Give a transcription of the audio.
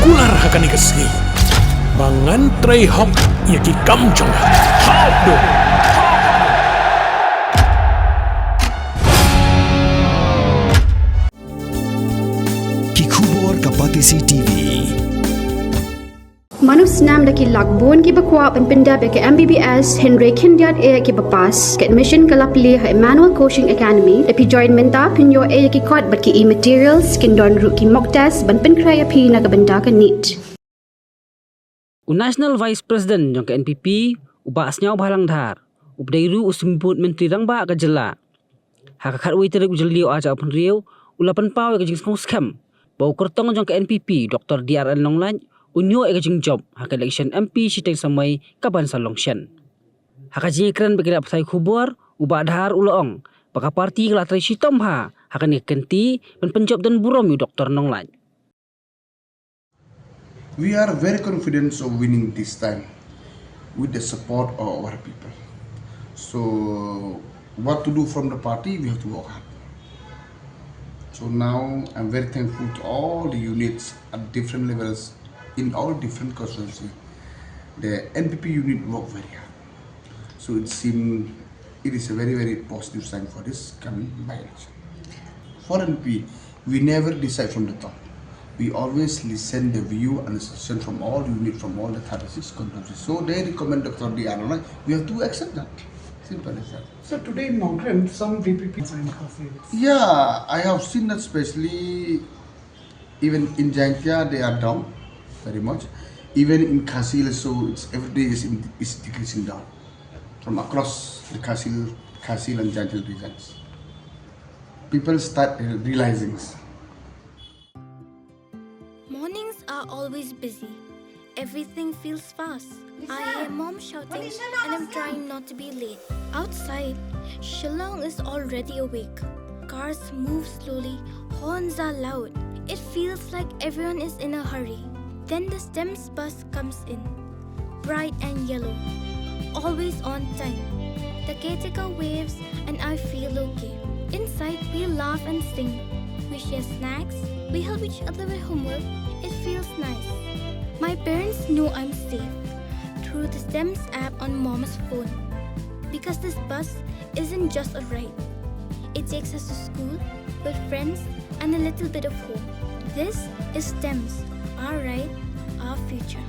kular hakani kesni. Bangan tray hok yaki kamjong. Hop do. Kikubor kapatisi TV. Manus nam daki lakbon ki bakwa penpinda ke MBBS Henry Kindiat e ki bapas ke admission kalapli ha Emmanuel Coaching Academy epi join menta pinyo e ki kot bat ki e-materials kindon ru ki mock test ban penkrai api na kabenda ka NEET. National Vice President jong ke NPP uba Sniawbhalang dhar ubdairu usimput menteri rangba ka jela hakakat waiter ujelio aja open rio ulapan pau ke Sngewskhem bau kertong jong ke NPP Dr. DRL Nonglait unyo e kajing job haka Elekshon MP Shiteng Samoi kaban sa Longshen. Haka jingkran bekira pasai khubor uba dhar uloong baka parti kelatrai Shiteng haka ni kenti penjob dan burom yu Dr. Nonglait. We are very confident of winning this time with the support of our people. So what to do from the party, we have to work hard. So now I'm very thankful to all the units at different levels in all different constituencies. The NPP unit worked very hard. So it is a very, very positive sign for this coming by-election. For NPP, we never decide from the top. We always listen the view and the suggestion from all units from all the 36 constituencies. So they recommend Dr. Diana, we have to accept that. Simple as that. So today in Nonglait, some VPPs are in Khasi. Yeah, I have seen that especially even in Jankia they are down very much. Even in Khasil, so it's every day is decreasing down from across the Khasil and Jankia regions. People start realizing. Mornings are always busy. Everything feels fast. I hear mom shouting and I'm trying not to be late. Outside, Shillong is already awake. Cars move slowly, horns are loud. It feels like everyone is in a hurry. Then the STEMS bus comes in, bright and yellow, always on time. The caretaker waves and I feel okay. Inside, we laugh and sing. We share snacks, we help each other with homework. It feels nice. My parents know I'm safe through the STEMS app on mom's phone. Because this bus isn't just a ride. It takes us to school with friends and a little bit of hope. This is STEMS, our ride, our future.